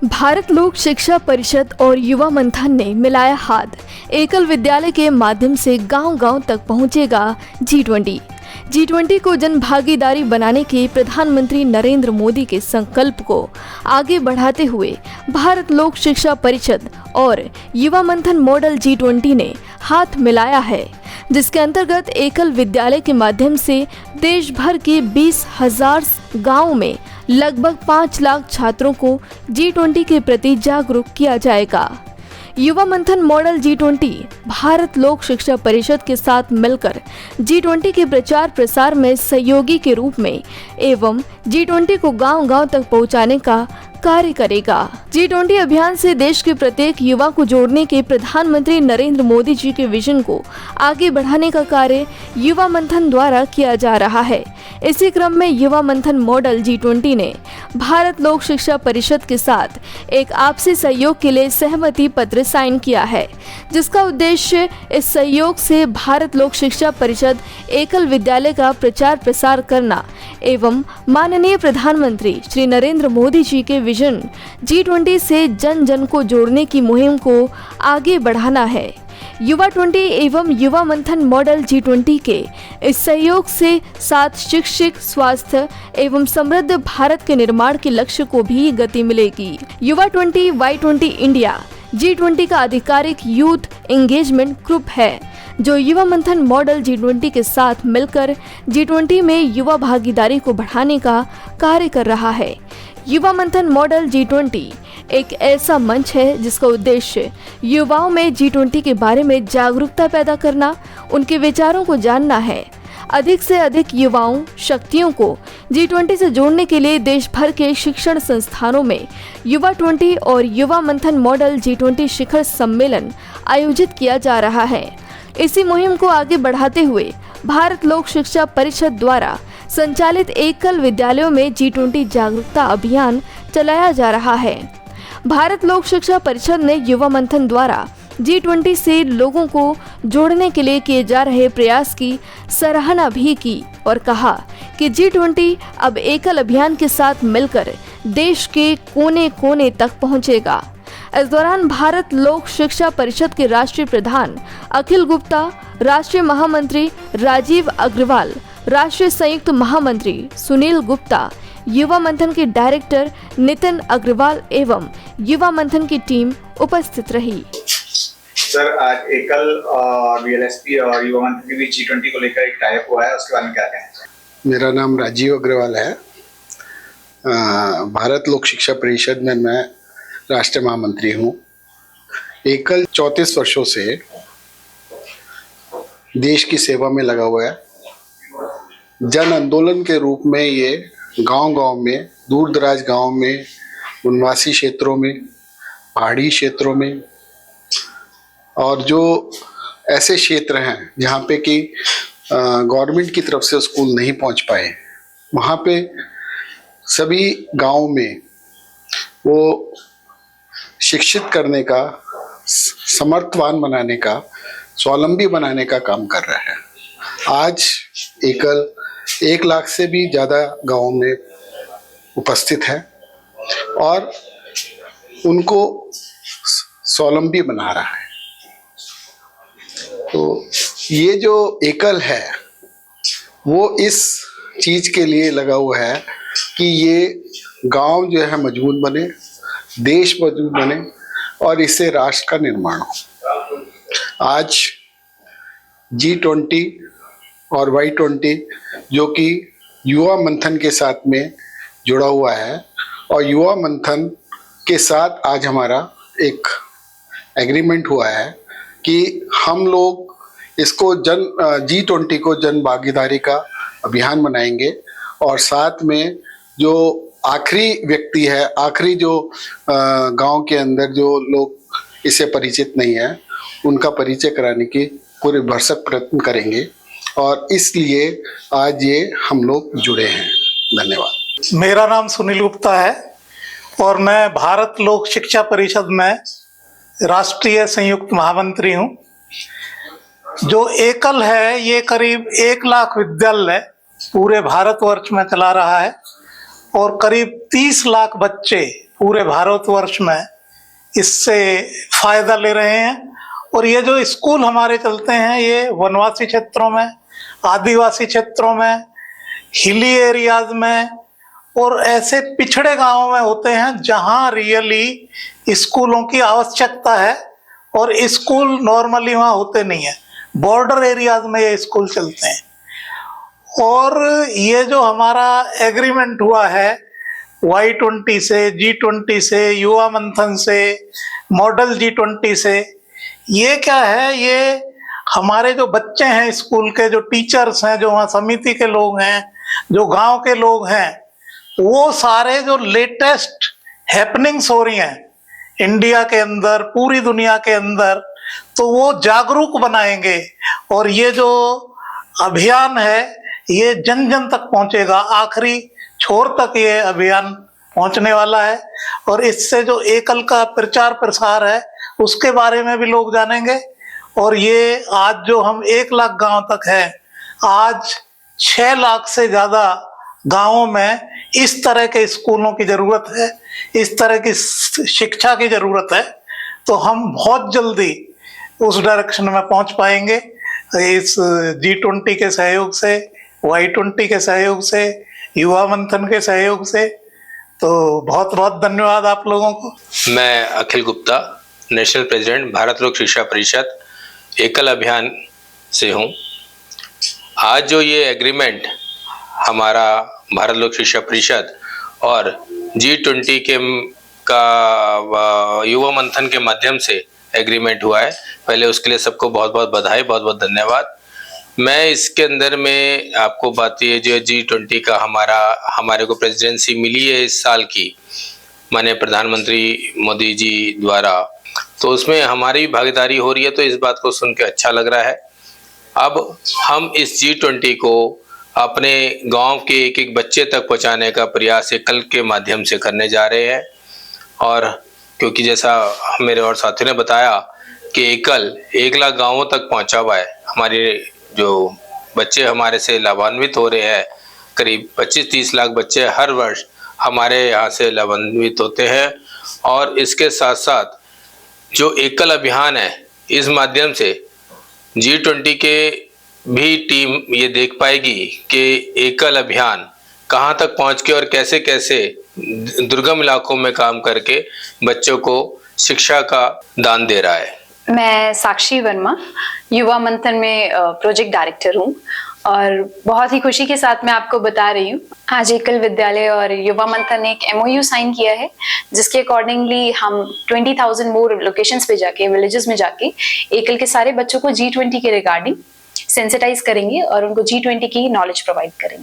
भारत लोक शिक्षा परिषद और युवा मंथन ने मिलाया हाथ। एकल विद्यालय के माध्यम से गांव-गांव तक पहुंचेगा G20 को जन भागीदारी बनाने के प्रधानमंत्री नरेंद्र मोदी के संकल्प को आगे बढ़ाते हुए भारत लोक शिक्षा परिषद और युवा मंथन मॉडल G20 ने हाथ मिलाया है, जिसके अंतर्गत एकल विद्यालय के माध्यम से देश भर के 20,000 गाँव में लगभग 5 लाख छात्रों को G20 के प्रति जागरूक किया जाएगा। युवा मंथन मॉडल G20 भारत लोक शिक्षा परिषद के साथ मिलकर G20 के प्रचार प्रसार में सहयोगी के रूप में एवं G20 को गांव-गांव तक पहुंचाने का कार्य करेगा। G20 अभियान से देश के प्रत्येक युवा को जोड़ने के प्रधानमंत्री नरेंद्र मोदी जी के विजन को आगे बढ़ाने का कार्य युवा मंथन द्वारा किया जा रहा है। इसी क्रम में युवा मंथन मॉडल G20 ने भारत लोक शिक्षा परिषद के साथ एक आपसी सहयोग के लिए सहमति पत्र साइन किया है, जिसका उद्देश्य इस सहयोग से भारत लोक शिक्षा परिषद एकल विद्यालय का प्रचार प्रसार करना एवं माननीय प्रधानमंत्री श्री नरेंद्र मोदी जी के विजन G20 से जन जन को जोड़ने की मुहिम को आगे बढ़ाना है। युवा 20 एवं युवा मंथन मॉडल G20 के इस सहयोग से साथ शिक्षित, स्वास्थ्य एवं समृद्ध भारत के निर्माण के लक्ष्य को भी गति मिलेगी। युवा 20 Y20 इंडिया G20 का आधिकारिक यूथ एंगेजमेंट ग्रुप है, जो युवा मंथन मॉडल G20 के साथ मिलकर G20 में युवा भागीदारी को बढ़ाने का कार्य कर रहा है। युवा मंथन मॉडल G20 एक ऐसा मंच है जिसका उद्देश्य युवाओं में G20 के बारे में जागरूकता पैदा करना, उनके विचारों को जानना है। अधिक से अधिक युवाओं शक्तियों को G20 से जोड़ने के लिए देश भर के शिक्षण संस्थानों में युवा 20 और युवा मंथन मॉडल G20 शिखर सम्मेलन आयोजित किया जा रहा है। इसी मुहिम को आगे बढ़ाते हुए भारत लोक शिक्षा परिषद द्वारा संचालित एकल विद्यालयों में G20 जागरूकता अभियान चलाया जा रहा है। भारत लोक शिक्षा परिषद ने युवा मंथन द्वारा G20 से लोगों को जोड़ने के लिए किए जा रहे प्रयास की सराहना भी की और कहा कि G20 अब एकल अभियान के साथ मिलकर देश के कोने कोने तक पहुंचेगा। इस दौरान भारत लोक शिक्षा परिषद के राष्ट्रीय प्रधान अखिल गुप्ता, राष्ट्रीय महामंत्री राजीव अग्रवाल, राष्ट्रीय संयुक्त महामंत्री सुनील गुप्ता, युवा मंथन के डायरेक्टर नितिन अग्रवाल एवं युवा मंथन की टीम उपस्थित रही। सर, आज एकल VLSP और युवा मंथन के बीच G20 को लेकर एक टाई अप हुआ है, उसके बारे में क्या कहें? मेरा नाम राजीव अग्रवाल है। भारत लोक शिक्षा परिषद में मैं राष्ट्रीय महामंत्री हूँ। एकल 34 वर्षों से देश की सेवा में लगा हुआ है। जन आंदोलन के रूप में ये गांव-गांव में, दूर दराज गांव में, वनवासी क्षेत्रों में, पहाड़ी क्षेत्रों में और जो ऐसे क्षेत्र हैं जहाँ पे कि गवर्नमेंट की तरफ से स्कूल नहीं पहुँच पाए, वहाँ पे सभी गांव में वो शिक्षित करने का, समर्थवान बनाने का, स्वावलंबी बनाने का काम कर रहा है। आज एकल 1 लाख से भी ज़्यादा गाँव में उपस्थित है और उनको स्वावलंबी बना रहा है। तो ये जो एकल है वो इस चीज़ के लिए लगा हुआ है कि ये गांव जो है मजबूत बने, देश मजबूत बने और इससे राष्ट्र का निर्माण हो। आज G20 और Y20 जो कि युवा मंथन के साथ में जुड़ा हुआ है और युवा मंथन के साथ आज हमारा एक एग्रीमेंट हुआ है कि हम लोग इसको G20 को जन भागीदारी का अभियान बनाएंगे और साथ में जो आखिरी व्यक्ति है, आखिरी जो गांव के अंदर जो लोग इससे परिचित नहीं है, उनका परिचय कराने की पूरे भरसक प्रयत्न करेंगे और इसलिए आज ये हम लोग जुड़े हैं। धन्यवाद। मेरा नाम सुनील गुप्ता है और मैं भारत लोक शिक्षा परिषद में राष्ट्रीय संयुक्त महामंत्री हूँ। जो एकल है ये करीब 1 लाख विद्यालय पूरे भारतवर्ष में चला रहा है और करीब 30 लाख बच्चे पूरे भारतवर्ष में इससे फायदा ले रहे हैं। और ये जो स्कूल हमारे चलते हैं ये वनवासी क्षेत्रों में, आदिवासी क्षेत्रों में, हिली एरियाज में और ऐसे पिछड़े गांवों में होते हैं जहां रियली स्कूलों की आवश्यकता है और स्कूल नॉर्मली वहां होते नहीं है। बॉर्डर एरियाज में ये स्कूल चलते हैं। और ये जो हमारा एग्रीमेंट हुआ है Y20 से, G20 से, युवा मंथन से, मॉडल G20 से, ये क्या है, ये हमारे जो बच्चे हैं स्कूल के, जो टीचर्स हैं, जो वहाँ समिति के लोग हैं, जो गांव के लोग हैं, वो सारे जो लेटेस्ट हैपनिंग्स हो रही हैं इंडिया के अंदर, पूरी दुनिया के अंदर, तो वो जागरूक बनाएंगे। और ये जो अभियान है ये जन जन तक पहुंचेगा, आखिरी छोर तक ये अभियान पहुंचने वाला है। और इससे जो एकल का प्रचार प्रसार है उसके बारे में भी लोग जानेंगे। और ये आज जो हम 1 लाख गांव तक है, आज 6 लाख से ज्यादा गांवों में इस तरह के स्कूलों की जरूरत है, इस तरह की शिक्षा की जरूरत है। तो हम बहुत जल्दी उस डायरेक्शन में पहुंच पाएंगे इस G20 के सहयोग से, Y20 के सहयोग से, युवा मंथन के सहयोग से। तो बहुत बहुत धन्यवाद आप लोगों को। मैं अखिल गुप्ता, नेशनल प्रेसिडेंट भारत लोक शिक्षा परिषद एकल अभियान से हूँ। आज जो ये एग्रीमेंट हमारा भारत लोक शिक्षा परिषद और G20 के का युवा मंथन के माध्यम से एग्रीमेंट हुआ है, पहले उसके लिए सबको बहुत बहुत बधाई, बहुत बहुत धन्यवाद। मैं इसके अंदर में आपको बात ये जो G20 का हमारे को प्रेसिडेंसी मिली है इस साल की, माननीय प्रधानमंत्री मोदी जी द्वारा, तो उसमें हमारी भागीदारी हो रही है, तो इस बात को सुन के अच्छा लग रहा है। अब हम इस G20 को अपने गांव के एक एक बच्चे तक पहुंचाने का प्रयास एकल के माध्यम से करने जा रहे हैं। और क्योंकि जैसा मेरे और साथियों ने बताया कि एकल 1 लाख गांवों तक पहुंचा हुआ है, हमारे जो बच्चे हमारे से लाभान्वित हो रहे हैं, करीब 25-30 लाख बच्चे हर वर्ष हमारे यहाँ से लाभान्वित होते हैं। और इसके साथ साथ जो एकल अभियान है, इस माध्यम से G20 के भी टीम ये देख पाएगी कि एकल अभियान कहाँ तक पहुँच के और कैसे कैसे दुर्गम इलाकों में काम करके बच्चों को शिक्षा का दान दे रहा है। मैं साक्षी वर्मा युवा मंथन में प्रोजेक्ट डायरेक्टर हूँ और बहुत ही खुशी के साथ मैं आपको बता रही हूँ, आज एकल विद्यालय और युवा मंथन ने एक MOU साइन किया है, जिसके अकॉर्डिंगली हम 20,000 मोर लोकेशंस पे जाके, विलेजेस में जाके एकल के सारे बच्चों को G20 के रिगार्डिंग सेंसिटाइज करेंगे और उनको G20 की नॉलेज प्रोवाइड करेंगे।